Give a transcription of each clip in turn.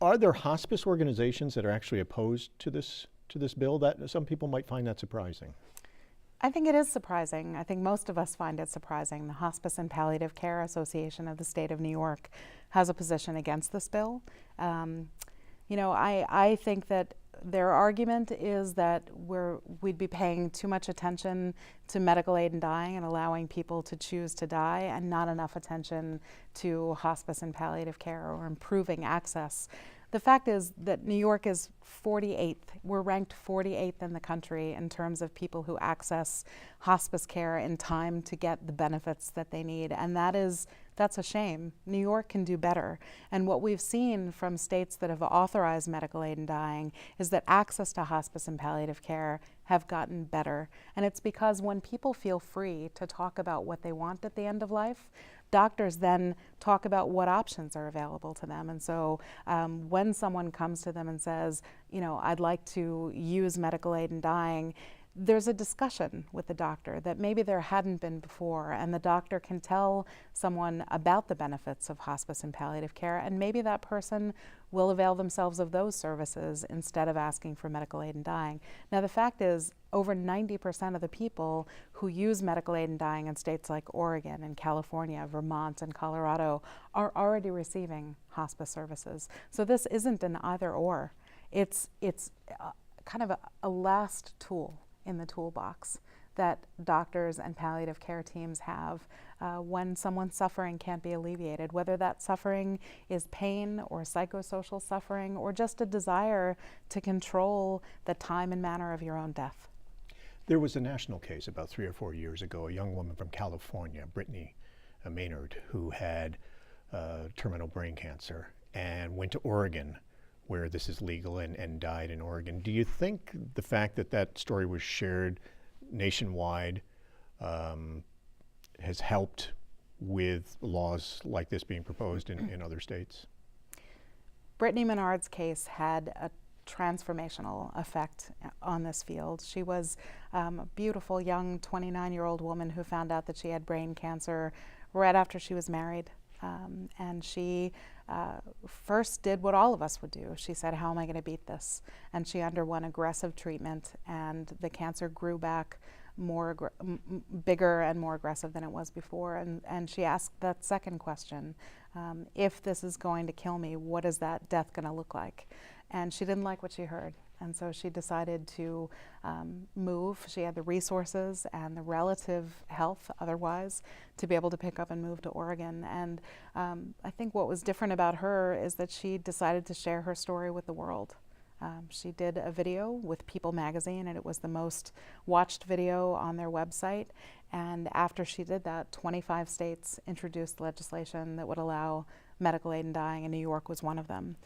Are there hospice organizations that are actually opposed to this bill? That some people might find that surprising. I think it is surprising. I think most of us find it surprising. The Hospice and Palliative Care Association of the state of New York has a position against this bill. I think that their argument is that we'd be paying too much attention to medical aid in dying and allowing people to choose to die, and not enough attention to hospice and palliative care or improving access. The fact is that New York is 48th. We're ranked 48th in the country in terms of people who access hospice care in time to get the benefits that they need, and that's a shame. New York can do better. And what we've seen from states that have authorized medical aid in dying is that access to hospice and palliative care have gotten better. And it's because when people feel free to talk about what they want at the end of life, doctors then talk about what options are available to them. And so when someone comes to them and says, I'd like to use medical aid in dying, there's a discussion with the doctor that maybe there hadn't been before, and the doctor can tell someone about the benefits of hospice and palliative care, and maybe that person will avail themselves of those services instead of asking for medical aid in dying. Now, the fact is, over 90% of the people who use medical aid in dying in states like Oregon and California, Vermont, and Colorado are already receiving hospice services. So this isn't an either or. It's kind of a last tool in the toolbox that doctors and palliative care teams have when someone's suffering can't be alleviated, whether that suffering is pain or psychosocial suffering or just a desire to control the time and manner of your own death. There was a national case about 3 or 4 years ago, a young woman from California, Brittany Maynards, who had terminal brain cancer and went to Oregon, where this is legal, and died in Oregon. Do you think the fact that that story was shared nationwide has helped with laws like this being proposed in other states? Brittany Maynards' case had a transformational effect on this field. She was a beautiful young 29-year-old woman who found out that she had brain cancer right after she was married. And she first did what all of us would do. She said, how am I going to beat this? And she underwent aggressive treatment, and the cancer grew back bigger and more aggressive than it was before. And she asked that second question, if this is going to kill me, what is that death going to look like? And she didn't like what she heard. And so she decided to move. She had the resources and the relative health otherwise to be able to pick up and move to Oregon. And I think what was different about her is that she decided to share her story with the world. She did a video with People magazine, and it was the most watched video on their website. And after she did that, 25 states introduced legislation that would allow medical aid in dying, and New York was one of them.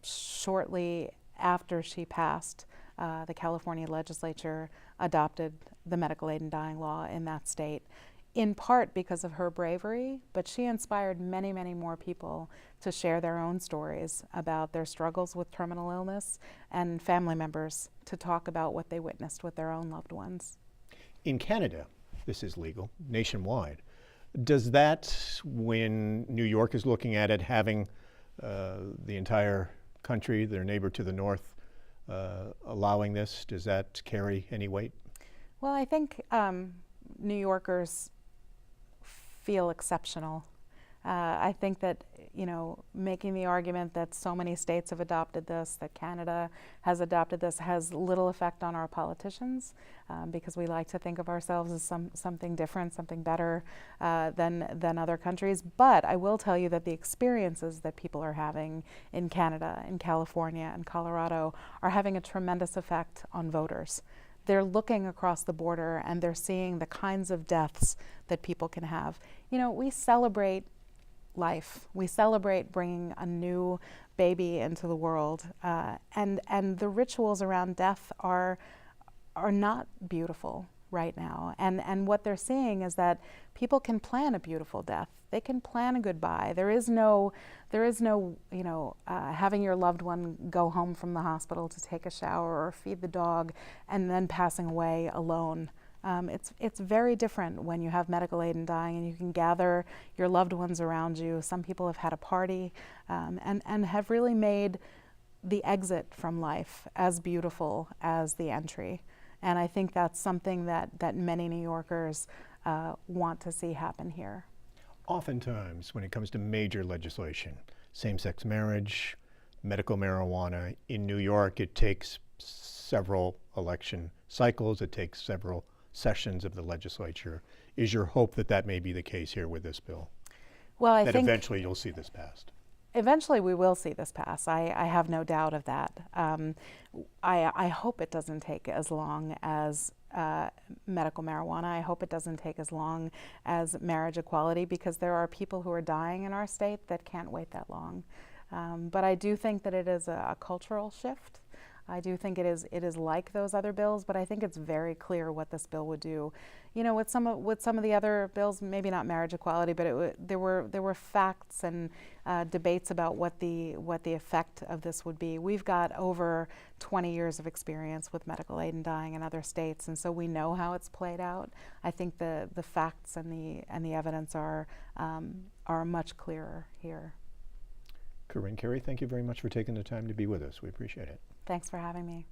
Shortly after she passed, the California legislature adopted the medical aid in dying law in that state, in part because of her bravery, but she inspired many, many more people to share their own stories about their struggles with terminal illness, and family members to talk about what they witnessed with their own loved ones. In Canada, this is legal nationwide. Does that, when New York is looking at it, having the entire country, their neighbor to the north, allowing this, does that carry any weight? Well, I think New Yorkers feel exceptional. I think that, making the argument that so many states have adopted this, that Canada has adopted this, has little effect on our politicians, because we like to think of ourselves as something different, something better than other countries. But I will tell you that the experiences that people are having in Canada, in California, and Colorado are having a tremendous effect on voters. They're looking across the border and they're seeing the kinds of deaths that people can have. We celebrate life. We celebrate bringing a new baby into the world, and the rituals around death are not beautiful right now. And what they're seeing is that people can plan a beautiful death. They can plan a goodbye. There is no having your loved one go home from the hospital to take a shower or feed the dog and then passing away alone It's very different when you have medical aid in dying and you can gather your loved ones around you. Some people have had a party and have really made the exit from life as beautiful as the entry. And I think that's something that many New Yorkers want to see happen here. Oftentimes, when it comes to major legislation, same-sex marriage, medical marijuana, in New York, it takes several election cycles, it takes several sessions of the legislature. Is your hope that that may be the case here with this bill? Well, I that think eventually you'll see this passed? Eventually we will see this pass. I have no doubt of that. I hope it doesn't take as long as medical marijuana. I hope it doesn't take as long as marriage equality, because there are people who are dying in our state that can't wait that long. But I do think that it is a cultural shift. I do think it is like those other bills, but I think it's very clear what this bill would do. You know, with some of the other bills, maybe not marriage equality, but there were facts and debates about what the effect of this would be. We've got over 20 years of experience with medical aid in dying in other states, and so we know how it's played out. I think the facts and the evidence are much clearer here. Corinne, Carey, thank you very much for taking the time to be with us. We appreciate it. Thanks for having me.